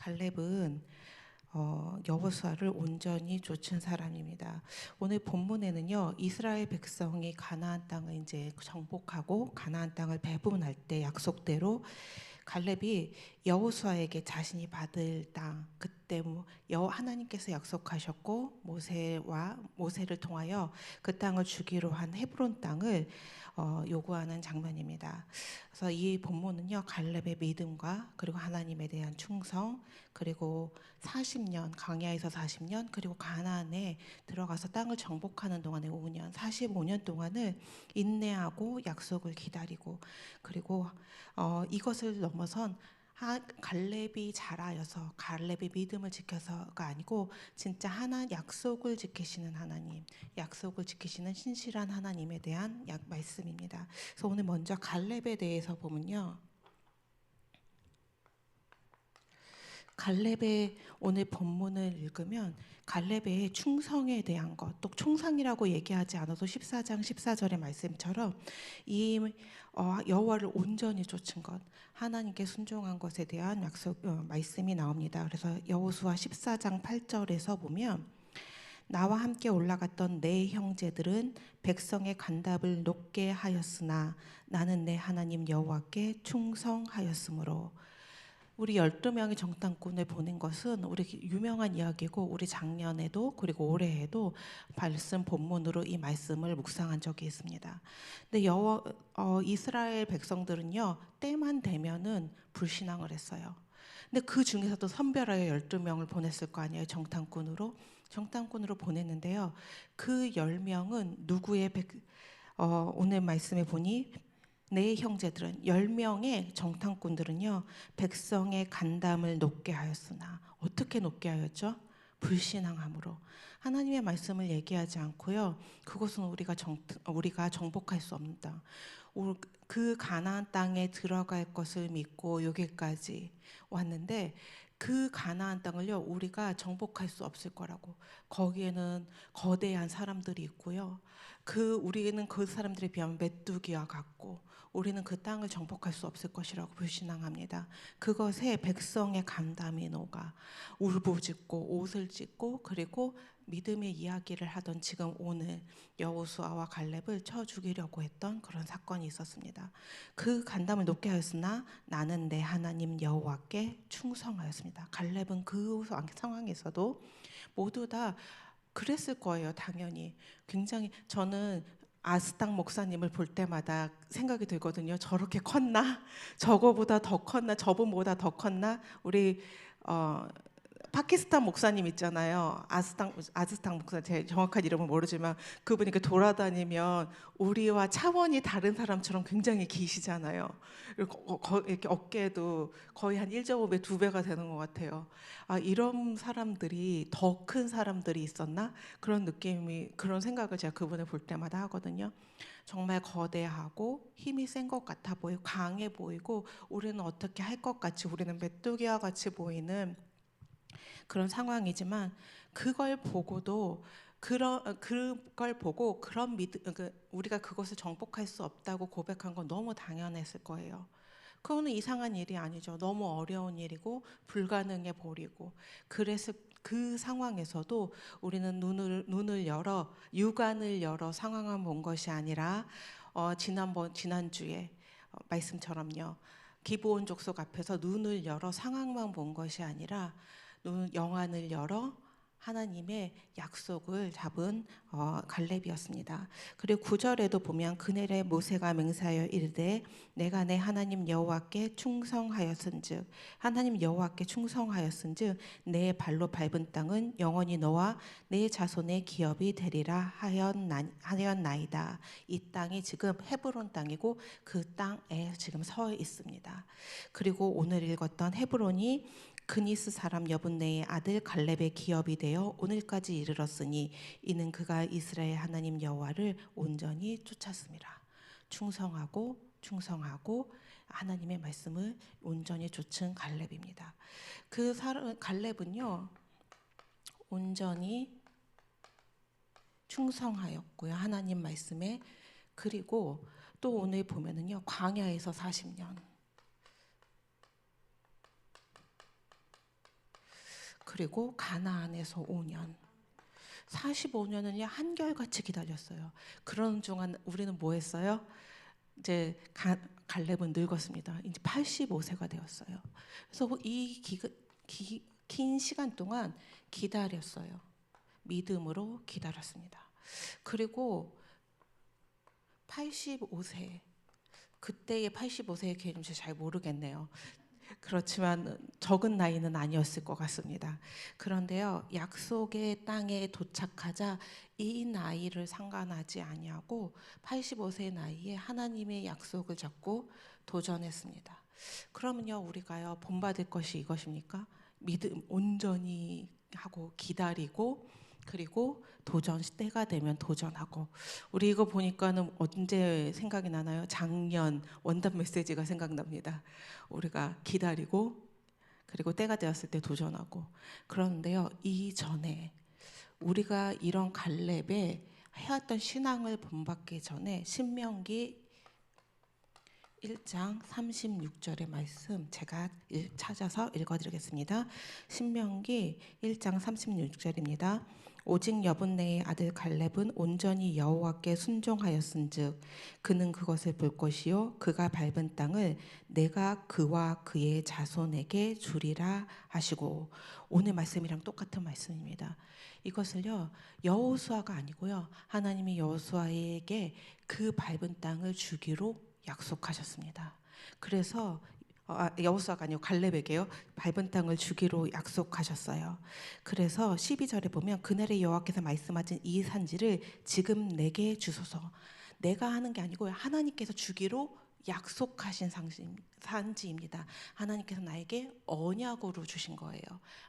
갈렙은 여호수아를 온전히 좇은 사람입니다. 오늘 본문에는요, 이스라엘 백성이 가나안 땅을 이제 정복하고 가나안 땅을 배분할 때 약속대로 갈렙이 여호수아에게 자신이 받을 땅, 그때 하나님께서 약속하셨고 모세를 통하여 그 땅을 주기로 한 헤브론 땅을 요구하는 장면입니다. 그래서 이 본문은요, 갈렙의 믿음과 그리고 하나님에 대한 충성, 그리고 40년 광야에서 40년, 그리고 가나안에 들어가서 땅을 정복하는 동안의 5년, 45년 동안을 인내하고 약속을 기다리고, 그리고 이것을 넘어선 갈렙이 잘하여서 갈렙의 믿음을 지켜서가 아니고 진짜 약속을 지키시는 하나님, 약속을 지키시는 신실한 하나님에 대한 말씀입니다. 그래서 오늘 먼저 갈렙에 대해서 보면요, 갈렙의 오늘 본문을 읽으면 갈렙의 충성에 대한 것, 또 충성이라고 얘기하지 않아도 14장 14절의 말씀처럼 이 여호와를 온전히 좇은 것, 하나님께 순종한 것에 대한 말씀이 나옵니다. 그래서 여호수아 14장 8절에서 보면 나와 함께 올라갔던 내 형제들은 백성의 간답을 높게 하였으나 나는 내 하나님 여호와께 충성하였으므로. 우리 12명의 정탐꾼을 보낸 것은 우리 유명한 이야기고, 우리 작년에도 그리고 올해에도 말씀 본문으로 이 말씀을 묵상한 적이 있습니다. 근데 이스라엘 백성들은요, 때만 되면은 불신앙을 했어요. 근데 그 중에서도 선별하여 12명을 보냈을 거 아니에요. 정탐꾼으로 보냈는데요, 그 10명은 누구의 오늘 말씀에 보니 내 형제들은 10명의 정탐꾼들은요, 백성의 간담을 높게 하였으나. 어떻게 높게 하였죠? 불신앙함으로. 하나님의 말씀을 얘기하지 않고요, 그것은 우리가 정복할 수 없다. 그 가나안 땅에 들어갈 것을 믿고 여기까지 왔는데, 그 가나안 땅을요, 우리가 정복할 수 없을 거라고. 거기에는 거대한 사람들이 있고요, 우리는 그 사람들에 비하면 메뚜기와 같고, 우리는 그 땅을 정복할 수 없을 것이라고 불신앙합니다. 그것에 백성의 간담이 녹아 울부짖고 옷을 찢고, 그리고 믿음의 이야기를 하던 지금 오늘 여호수아와 갈렙을 쳐 죽이려고 했던 그런 사건이 있었습니다. 그 간담을 높게 하였으나 나는 내 하나님 여호와께 충성하였습니다. 갈렙은 그 상황에서도 모두 다 그랬을 거예요. 당연히. 굉장히, 저는 아스탕 목사님을 볼 때마다 생각이 들거든요. 저렇게 컸나? 저거보다 더 컸나? 저분보다 더 컸나? 우리 파키스탄 목사님 있잖아요. 아스탕 목사, 제 정확한 이름은 모르지만 그분이 돌아다니면 우리와 차원이 다른 사람처럼 굉장히 기시잖아요. 이렇게 어깨도 거의 한 1.5배, 2배가 되는 것 같아요. 이런 사람들이, 더 큰 사람들이 있었나? 그런 생각을 제가 그분을 볼 때마다 하거든요. 정말 거대하고 힘이 센 것 같아 보이고 강해 보이고, 우리는 어떻게 할 것 같이, 우리는 메뚜기와 같이 보이는 그런 상황이지만, 그걸 보고 우리가 그것을 정복할 수 없다고 고백한 건 너무 당연했을 거예요. 그거는 이상한 일이 아니죠. 너무 어려운 일이고 불가능해 보이고. 그래서 그 상황에서도 우리는 눈을 열어, 육안을 열어 상황을 본 것이 아니라 지난주에 말씀처럼요, 기브온 족속 앞에서 눈을 열어 상황만 본 것이 아니라 영안을 열어 하나님의 약속을 잡은 갈렙이었습니다. 그리고 9절에도 보면 그날에 모세가 맹세하여 이르되 내가 내 하나님 여호와께 충성하였은즉, 하나님 여호와께 충성하였은즉 내 발로 밟은 땅은 영원히 너와 내 자손의 기업이 되리라 하였나이다. 이 땅이 지금 헤브론 땅이고 그 땅에 지금 서 있습니다. 그리고 오늘 읽었던 헤브론이 그니스 사람 여분네의 아들 갈렙의 기업이 되어 오늘까지 이르렀으니 이는 그가 이스라엘 하나님 여호와를 온전히 쫓았습니다. 충성하고 하나님의 말씀을 온전히 좇은 갈렙입니다. 갈렙은요, 온전히 충성하였고요, 하나님 말씀에. 그리고 또 오늘 보면은요, 광야에서 40년, 그리고 가나안에서 5년. 45년은요 한결같이 기다렸어요. 그런 중간 우리는 뭐 했어요? 이제 갈렙은 늙었습니다. 이제 85세가 되었어요. 그래서 이 긴 시간 동안 기다렸어요. 믿음으로 기다렸습니다. 그리고 85세, 그때의 85세의 개념 잘 모르겠네요. 그렇지만 적은 나이는 아니었을 것 같습니다. 그런데요, 약속의 땅에 도착하자 이 나이를 상관하지 아니하고 85세 나이에 하나님의 약속을 잡고 도전했습니다. 그러면요, 우리가요 본받을 것이 이것입니까? 믿음 온전히 하고 기다리고, 그리고 도전 때가 되면 도전하고. 우리 이거 보니까는 언제 생각이 나나요? 작년 원단 메시지가 생각납니다. 우리가 기다리고, 그리고 때가 되었을 때 도전하고. 그런데요, 이전에 우리가 이런 갈렙에 해왔던 신앙을 본받기 전에 신명기 1장 36절의 말씀 제가 찾아서 읽어드리겠습니다. 신명기 1장 36절입니다. 오직 여분네의 아들 갈렙은 온전히 여호와께 순종하였은즉 그는 그것을 볼 것이요 그가 밟은 땅을 내가 그와 그의 자손에게 주리라 하시고. 오늘 말씀이랑 똑같은 말씀입니다. 이것을요 여호수아가 아니고요 하나님이 여호수아에게 그 밟은 땅을 주기로 약속하셨습니다. 그래서 여호수아가 아니고 갈렙에게요 밟은 땅을 주기로 약속하셨어요. 그래서 12절에 보면 그날의 여호와께서 말씀하신 이 산지를 지금 내게 주소서. 내가 하는 게 아니고 하나님께서 주기로 약속하신 산지입니다. 하나님께서 나에게 언약으로 주신 거예요.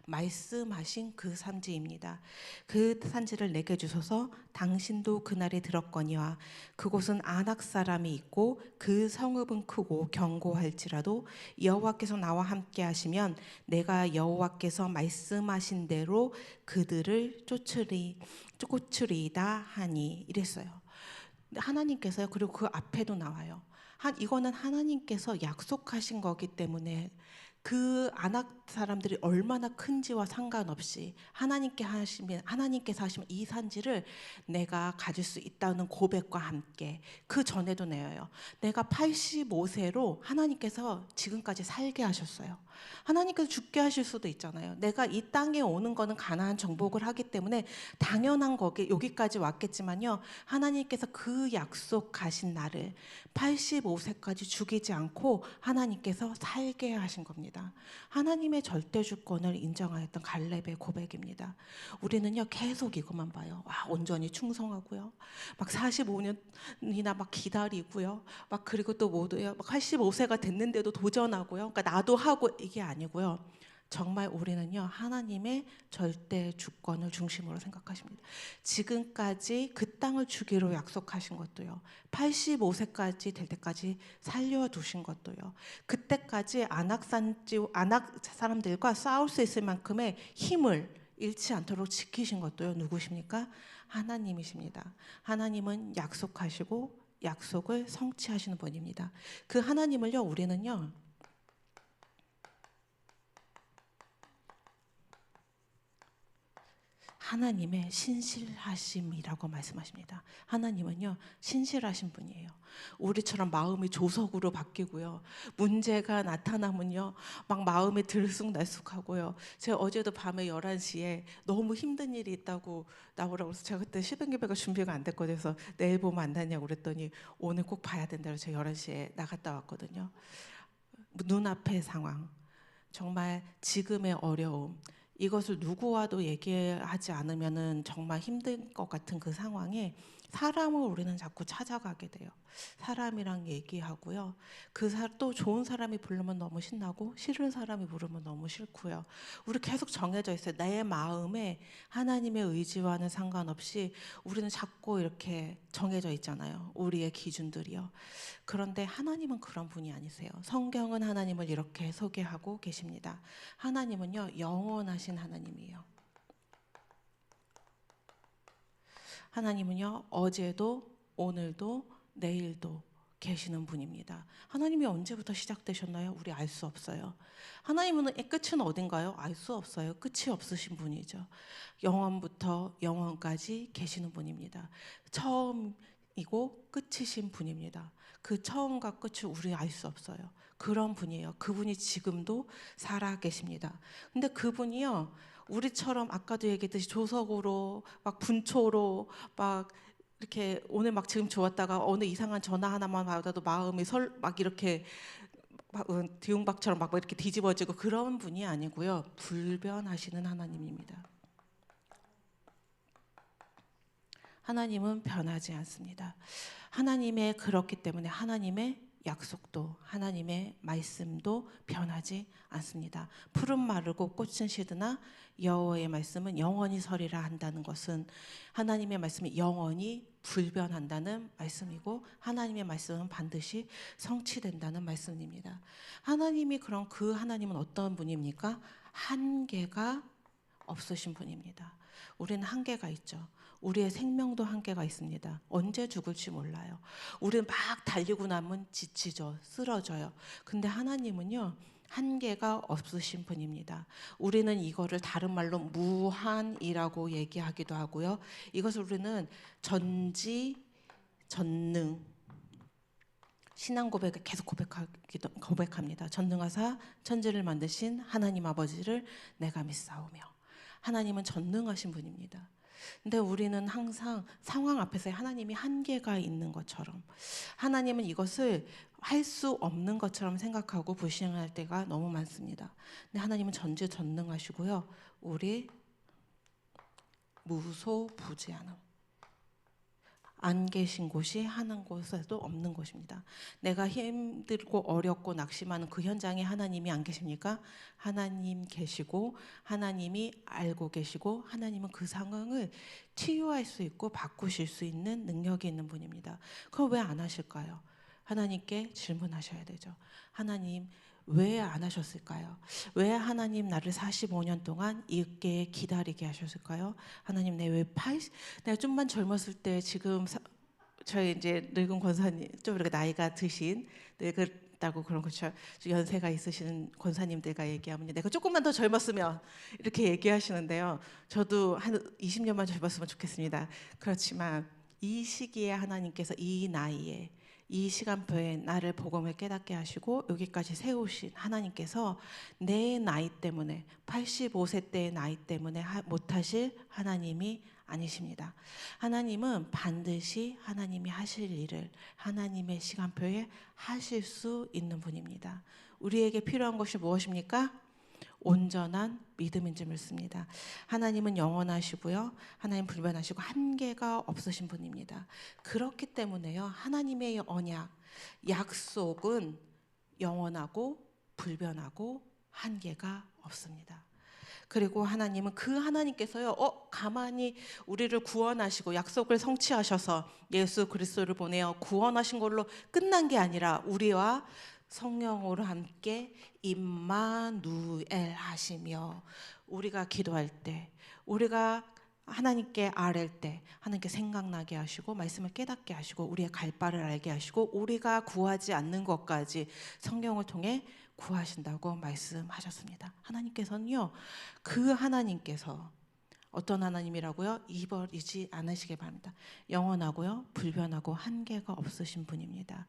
말씀하신 그 산지입니다. 그 산지를 내게 주소서. 당신도 그날에 들었거니와 그곳은 아낙 사람이 있고 그 성읍은 크고 견고할지라도 여호와께서 나와 함께 하시면 내가 여호와께서 말씀하신 대로 그들을 쫓으리이다 하니 이랬어요. 하나님께서요. 그리고 그 앞에도 나와요. 이거는 하나님께서 약속하신 거기 때문에 그 아낙 사람들이 얼마나 큰지와 상관없이 하나님께서 하시면 이 산지를 내가 가질 수 있다는 고백과 함께 그 전에도 내요. 내가 85세로 하나님께서 지금까지 살게 하셨어요. 하나님께서 죽게 하실 수도 있잖아요. 내가 이 땅에 오는 거는 가나안 정복을 하기 때문에 당연한 거기 여기까지 왔겠지만요. 하나님께서 그 약속하신 나를 85세까지 죽이지 않고 하나님께서 살게 하신 겁니다. 하나님의 절대 주권을 인정하였던 갈렙의 고백입니다. 우리는요 계속 이것만 봐요. 온전히 충성하고요. 막 45년이나 막 기다리고요. 막 그리고 또 뭐도요. 막 85세가 됐는데도 도전하고요. 그러니까 나도 하고 이게 아니고요. 정말 우리는요 하나님의 절대 주권을 중심으로 생각하십니다. 지금까지 그 땅을 주기로 약속하신 것도요 85세까지 될 때까지 살려두신 것도요 그때까지 아낙 사람들과 싸울 수 있을 만큼의 힘을 잃지 않도록 지키신 것도요 누구십니까? 하나님이십니다. 하나님은 약속하시고 약속을 성취하시는 분입니다. 그 하나님을요 우리는요 하나님의 신실하심이라고 말씀하십니다. 하나님은요 신실하신 분이에요. 우리처럼 마음이 조석으로 바뀌고요. 문제가 나타나면요 막 마음이 들쑥날쑥하고요. 제가 어제도 밤에 11시에 너무 힘든 일이 있다고 나오라고 해서 제가 그때 시댁 예배가 준비가 안 됐거든요. 그래서 내일 보면 안 되냐고 그랬더니 오늘 꼭 봐야 된다고 제가 11시에 나갔다 왔거든요. 눈앞의 상황, 정말 지금의 어려움, 이것을 누구와도 얘기하지 않으면은 정말 힘든 것 같은 그 상황에 사람을 우리는 자꾸 찾아가게 돼요. 사람이랑 얘기하고요. 또 좋은 사람이 부르면 너무 신나고 싫은 사람이 부르면 너무 싫고요. 우리 계속 정해져 있어요. 내 마음에 하나님의 의지와는 상관없이 우리는 자꾸 이렇게 정해져 있잖아요. 우리의 기준들이요. 그런데 하나님은 그런 분이 아니세요. 성경은 하나님을 이렇게 소개하고 계십니다. 하나님은요 영원하신 하나님이에요. 하나님은요 어제도 오늘도 내일도 계시는 분입니다. 하나님이 언제부터 시작되셨나요? 우리 알 수 없어요. 하나님은 끝은 어딘가요? 알 수 없어요. 끝이 없으신 분이죠. 영원부터 영원까지 계시는 분입니다. 처음이고 끝이신 분입니다. 그 처음과 끝을 우리 알 수 없어요. 그런 분이에요. 그분이 지금도 살아 계십니다. 근데 그분이요, 우리처럼 아까도 얘기했듯이 조석으로 막 분초로 막 이렇게 오늘 막 지금 좋았다가 어느 이상한 전화 하나만 받아도 마음이 막 이렇게 뒤웅박처럼 막 이렇게 뒤집어지고 그런 분이 아니고요. 불변하시는 하나님입니다. 하나님은 변하지 않습니다. 하나님의 그렇기 때문에 하나님의 약속도 하나님의 말씀도 변하지 않습니다. 푸른 마르고 꽃은 시드나 여호와의 말씀은 영원히 서리라 한다는 것은 하나님의 말씀이 영원히 불변한다는 말씀이고 하나님의 말씀은 반드시 성취된다는 말씀입니다. 하나님이 그럼 그 하나님은 어떤 분입니까? 한계가 없으신 분입니다. 우리는 한계가 있죠. 우리의 생명도 한계가 있습니다. 언제 죽을지 몰라요. 우리는 막 달리고 나면 지치죠. 쓰러져요. 근데 하나님은요, 한계가 없으신 분입니다. 우리는 이거를 다른 말로 무한이라고 얘기하기도 하고요. 이것을 우리는 전지, 전능, 신앙 고백을 계속 고백합니다. 전능하사 천지를 만드신 하나님 아버지를 내가 믿사오며. 하나님은 전능하신 분입니다. 근데 우리는 항상 상황 앞에서 하나님이 한계가 있는 것처럼, 하나님은 이것을 할 수 없는 것처럼 생각하고 불신할 때가 너무 많습니다. 근데 하나님은 전지전능하시고요, 우리 무소부지하는, 안 계신 곳이 하는 곳에도 없는 곳입니다. 내가 힘들고 어렵고 낙심하는 그 현장에 하나님이 안 계십니까? 하나님 계시고 하나님이 알고 계시고 하나님은 그 상황을 치유할 수 있고 바꾸실 수 있는 능력이 있는 분입니다. 그걸 왜 안 하실까요? 하나님께 질문하셔야 되죠. 하나님, 왜 안 하셨을까요? 왜 하나님 나를 45년 동안 있게 기다리게 하셨을까요? 하나님, 내가 좀만 젊었을 때 지금 저희 이제 늙은 권사님, 좀 이렇게 나이가 드신 늙었다고 그런 거죠. 연세가 있으신 권사님들과 얘기하면 내가 조금만 더 젊었으면 이렇게 얘기하시는데요. 저도 한 20년만 젊었으면 좋겠습니다. 그렇지만 이 시기에 하나님께서 이 나이에 이 시간표에 나를 복음을 깨닫게 하시고 여기까지 세우신 하나님께서 내 나이 때문에 85세 때의 나이 때문에 못하실 하나님이 아니십니다. 하나님은 반드시 하나님이 하실 일을 하나님의 시간표에 하실 수 있는 분입니다. 우리에게 필요한 것이 무엇입니까? 온전한 믿음인 줄 믿습니다. 하나님은 영원하시고요. 하나님 불변하시고 한계가 없으신 분입니다. 그렇기 때문에요. 하나님의 언약, 약속은 영원하고 불변하고 한계가 없습니다. 그리고 하나님은 그 하나님께서요, 가만히 우리를 구원하시고 약속을 성취하셔서 예수 그리스도를 보내어 구원하신 걸로 끝난 게 아니라 우리와 성령으로 함께 임마누엘 하시며, 우리가 기도할 때, 우리가 하나님께 아랠 때 하나님께 생각나게 하시고 말씀을 깨닫게 하시고 우리의 갈 바를 알게 하시고 우리가 구하지 않는 것까지 성령을 통해 구하신다고 말씀하셨습니다. 하나님께서는요, 그 하나님께서 어떤 하나님이라고요? 잊어버리지 않으시길 바랍니다. 영원하고요, 불변하고 한계가 없으신 분입니다.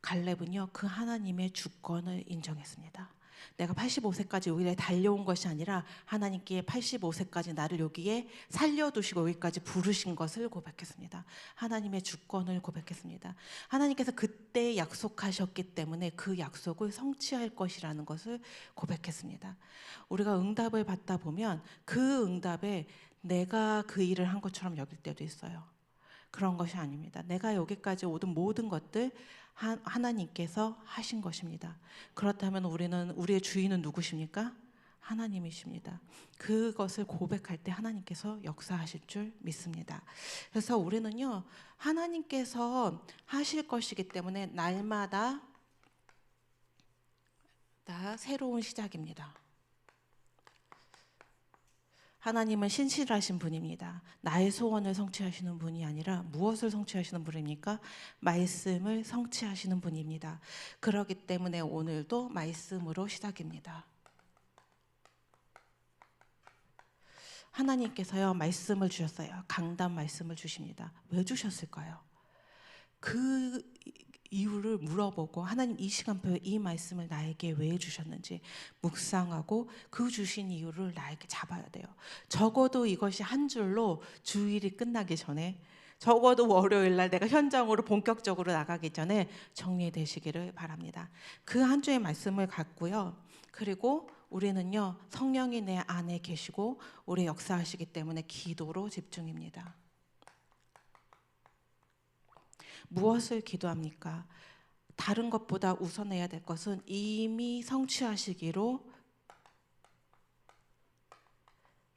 갈렙은요, 그 하나님의 주권을 인정했습니다. 내가 85세까지 여기에 달려온 것이 아니라 하나님께 85세까지 나를 여기에 살려두시고 여기까지 부르신 것을 고백했습니다. 하나님의 주권을 고백했습니다. 하나님께서 그때 약속하셨기 때문에 그 약속을 성취할 것이라는 것을 고백했습니다. 우리가 응답을 받다 보면 그 응답에 내가 그 일을 한 것처럼 여길 때도 있어요. 그런 것이 아닙니다. 내가 여기까지 오던 모든 것들 하나님께서 하신 것입니다. 그렇다면 우리의 주인은 누구십니까? 하나님이십니다. 그것을 고백할 때 하나님께서 역사하실 줄 믿습니다. 그래서 우리는요, 하나님께서 하실 것이기 때문에 날마다 다 새로운 시작입니다. 하나님은 신실하신 분입니다. 나의 소원을 성취하시는 분이 아니라 무엇을 성취하시는 분입니까? 말씀을 성취하시는 분입니다. 그렇기 때문에 오늘도 말씀으로 시작입니다. 하나님께서요, 말씀을 주셨어요. 강단 말씀을 주십니다. 왜 주셨을까요? 그 이유를 물어보고 하나님 이 시간표에 이 말씀을 나에게 왜 주셨는지 묵상하고 그 주신 이유를 나에게 잡아야 돼요. 적어도 이것이 한 줄로 주일이 끝나기 전에, 적어도 월요일 날 내가 현장으로 본격적으로 나가기 전에 정리되시기를 바랍니다. 그 한 주의 말씀을 갖고요. 그리고 우리는요, 성령이 내 안에 계시고 우리 역사하시기 때문에 기도로 집중입니다. 무엇을 기도합니까? 다른 것보다 우선해야 될 것은 이미 성취하시기로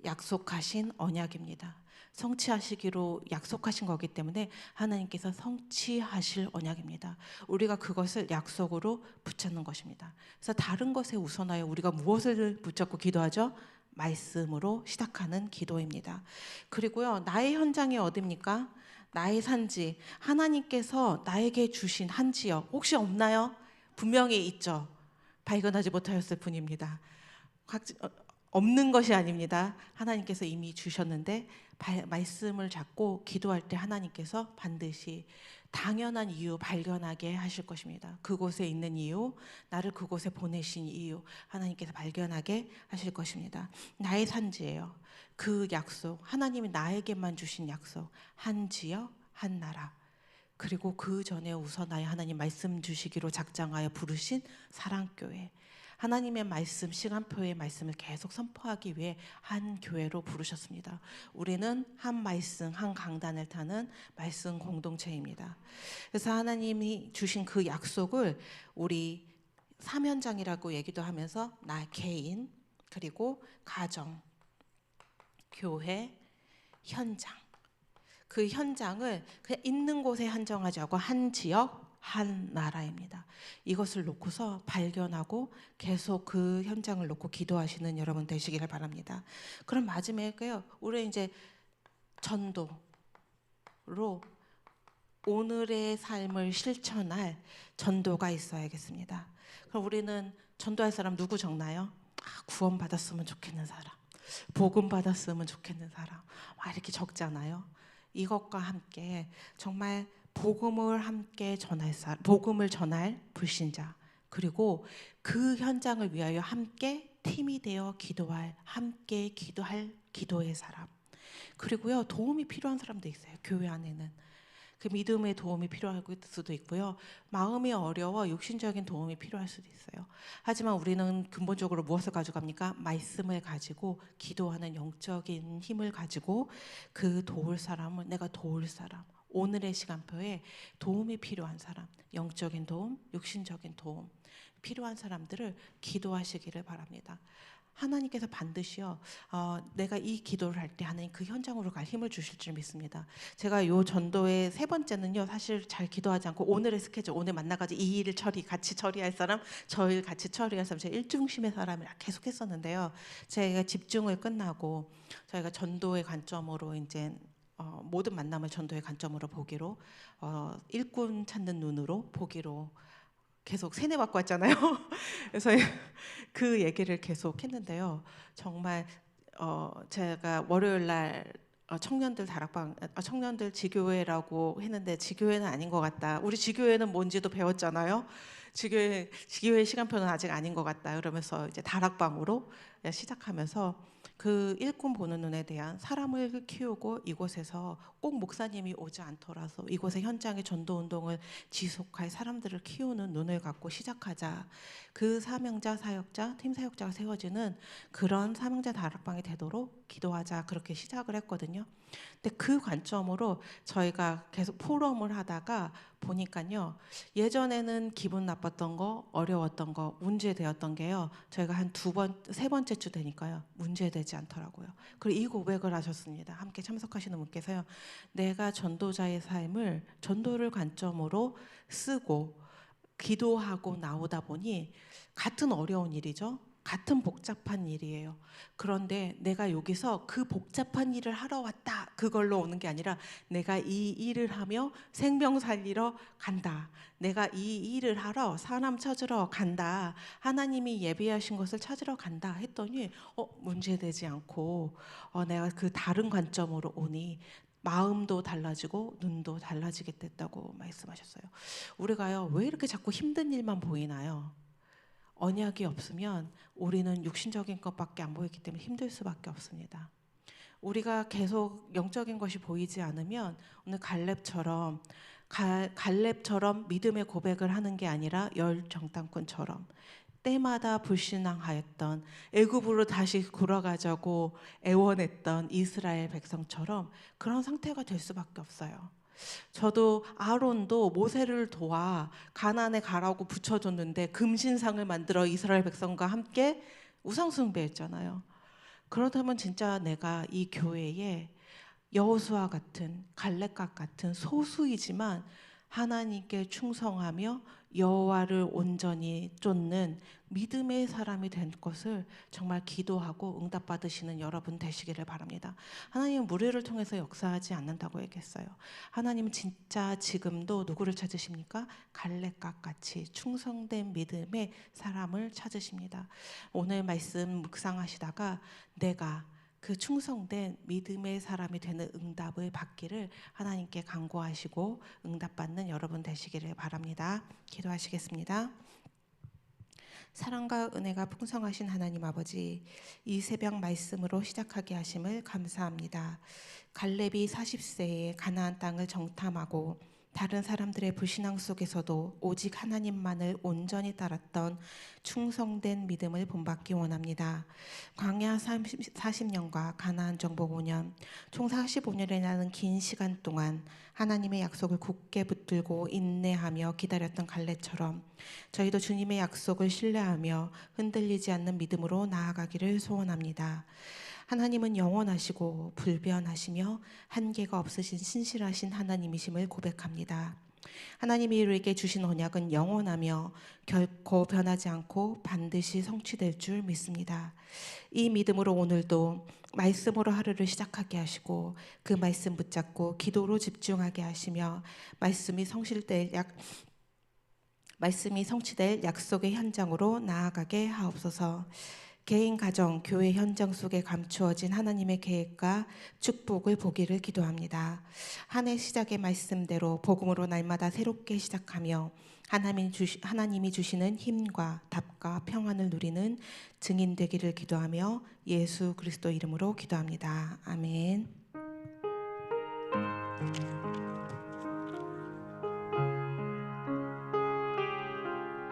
약속하신 언약입니다. 성취하시기로 약속하신 거기 때문에 하나님께서 성취하실 언약입니다. 우리가 그것을 약속으로 붙잡는 것입니다. 그래서 다른 것에 우선하여 우리가 무엇을 붙잡고 기도하죠? 말씀으로 시작하는 기도입니다. 그리고요, 나의 현장이 어디입니까? 나의 산지, 하나님께서 나에게 주신 한 지역 혹시 없나요? 분명히 있죠. 발견하지 못하였을 뿐입니다. 없는 것이 아닙니다. 하나님께서 이미 주셨는데 말씀을 잡고 기도할 때 하나님께서 반드시 당연한 이유 발견하게 하실 것입니다. 그곳에 있는 이유, 나를 그곳에 보내신 이유 하나님께서 발견하게 하실 것입니다. 나의 산지예요. 그 약속, 하나님이 나에게만 주신 약속, 한 지역, 한 나라. 그리고 그 전에 우선하여 하나님 말씀 주시기로 작정하여 부르신 사랑교회. 하나님의 말씀, 시간표의 말씀을 계속 선포하기 위해 한 교회로 부르셨습니다. 우리는 한 말씀, 한 강단을 타는 말씀 공동체입니다. 그래서 하나님이 주신 그 약속을 우리 사면장이라고 얘기도 하면서 나 개인, 그리고 가정, 교회, 현장. 그 현장을 그냥 있는 곳에 한정하지 않고 한 지역, 한 나라입니다. 이것을 놓고서 발견하고 계속 그 현장을 놓고 기도하시는 여러분 되시기를 바랍니다. 그럼 마지막에요, 우리 이제 전도로 오늘의 삶을 실천할 전도가 있어야겠습니다. 그럼 우리는 전도할 사람 누구 적나요? 구원 받았으면 좋겠는 사람, 복음 받았으면 좋겠는 사람, 이렇게 적잖아요. 이것과 함께 정말 복음을 함께 전할 사람, 복음을 전할 불신자, 그리고 그 현장을 위하여 함께 팀이 되어 기도할, 함께 기도할 기도의 사람, 그리고요, 도움이 필요한 사람도 있어요. 교회 안에는 그 믿음의 도움이 필요할 수도 있고요, 마음이 어려워 육신적인 도움이 필요할 수도 있어요. 하지만 우리는 근본적으로 무엇을 가져갑니까? 말씀을 가지고 기도하는 영적인 힘을 가지고 그 도울 사람을, 내가 도울 사람, 오늘의 시간표에 도움이 필요한 사람, 영적인 도움, 육신적인 도움 필요한 사람들을 기도하시기를 바랍니다. 하나님께서 반드시요, 내가 이 기도를 할 때 하나님 그 현장으로 갈 힘을 주실 줄 믿습니다. 제가 요 전도의 세 번째는요, 사실 잘 기도하지 않고 오늘의 스케줄, 오늘 만나가지고 이 일을 같이 처리할 사람, 저 일 같이 처리할 사람, 제가 일중심의 사람을 계속 했었는데요. 제가 집중을 끝나고 저희가 전도의 관점으로 이제 모든 만남을 전도의 관점으로 보기로, 일꾼 찾는 눈으로 보기로 계속 세뇌받고 왔잖아요. 그래서 그 얘기를 계속 했는데요. 정말 제가 월요일 날 청년들 다락방, 청년들 지교회라고 했는데 지교회는 아닌 것 같다. 우리 지교회는 뭔지도 배웠잖아요. 지교회 시간표는 아직 아닌 것 같다. 그러면서 이제 다락방으로 시작하면서 그 일꾼 보는 눈에 대한, 사람을 키우고 이곳에서 꼭 목사님이 오지 않더라도 이곳의 현장의 전도 운동을 지속할 사람들을 키우는 눈을 갖고 시작하자. 그 사명자, 사역자, 팀 사역자가 세워지는 그런 사명자 다락방이 되도록 기도하자, 그렇게 시작을 했거든요. 근데 그 관점으로 저희가 계속 포럼을 하다가 보니까요, 예전에는 기분 나빴던 거, 어려웠던 거, 문제되었던 게요, 저희가 한 세 번째 주 되니까요, 문제되지 않더라고요. 그리고 이 고백을 하셨습니다. 함께 참석하시는 분께서요, 내가 전도자의 삶을 전도를 관점으로 쓰고 기도하고 나오다 보니 같은 어려운 일이죠, 같은 복잡한 일이에요. 그런데 내가 여기서 그 복잡한 일을 하러 왔다, 그걸로 오는 게 아니라 내가 이 일을 하며 생명 살리러 간다. 내가 이 일을 하러 사람 찾으러 간다. 하나님이 예비하신 것을 찾으러 간다 했더니 문제되지 않고 내가 그 다른 관점으로 오니 마음도 달라지고 눈도 달라지게 됐다고 말씀하셨어요. 우리가요, 왜 이렇게 자꾸 힘든 일만 보이나요? 언약이 없으면 우리는 육신적인 것밖에 안 보이기 때문에 힘들 수밖에 없습니다. 우리가 계속 영적인 것이 보이지 않으면 오늘 갈렙처럼 믿음의 고백을 하는 게 아니라 열 정탐꾼처럼 때마다 불신앙하였던, 애굽으로 다시 돌아가자고 애원했던 이스라엘 백성처럼 그런 상태가 될 수밖에 없어요. 저도 아론도 모세를 도와 가나안에 가라고 붙여줬는데 금신상을 만들어 이스라엘 백성과 함께 우상숭배했잖아요. 그렇다면 진짜 내가 이 교회에 여호수아 같은, 갈렙과 같은 소수이지만 하나님께 충성하며 여호와를 온전히 쫓는 믿음의 사람이 된 것을 정말 기도하고 응답받으시는 여러분 되시기를 바랍니다. 하나님은 무리를 통해서 역사하지 않는다고 얘기했어요. 하나님은 진짜 지금도 누구를 찾으십니까? 갈렙과 같이 충성된 믿음의 사람을 찾으십니다. 오늘 말씀 묵상하시다가 내가 그 충성된 믿음의 사람이 되는 응답을 받기를 하나님께 간구하시고 응답받는 여러분 되시기를 바랍니다. 기도하시겠습니다. 사랑과 은혜가 풍성하신 하나님 아버지, 이 새벽 말씀으로 시작하게 하심을 감사합니다. 갈렙이 40세에 가나안 땅을 정탐하고 다른 사람들의 불신앙 속에서도 오직 하나님만을 온전히 따랐던 충성된 믿음을 본받기 원합니다. 광야 40년과 가나안 정복 5년, 총 45년이라는 긴 시간 동안 하나님의 약속을 굳게 붙들고 인내하며 기다렸던 갈렙처럼 저희도 주님의 약속을 신뢰하며 흔들리지 않는 믿음으로 나아가기를 소원합니다. 하나님은 영원하시고 불변하시며 한계가 없으신 신실하신 하나님이심을 고백합니다. 하나님이 우리에게 주신 언약은 영원하며 결코 변하지 않고 반드시 성취될 줄 믿습니다. 이 믿음으로 오늘도 말씀으로 하루를 시작하게 하시고 그 말씀 붙잡고 기도로 집중하게 하시며 말씀이 성취될 약속의 현장으로 나아가게 하옵소서. 개인, 가정, 교회 현장 속에 감추어진 하나님의 계획과 축복을 보기를 기도합니다. 한 해 시작의 말씀대로 복음으로 날마다 새롭게 시작하며 하나님이 주시는 힘과 답과 평안을 누리는 증인 되기를 기도하며 예수 그리스도 이름으로 기도합니다. 아멘.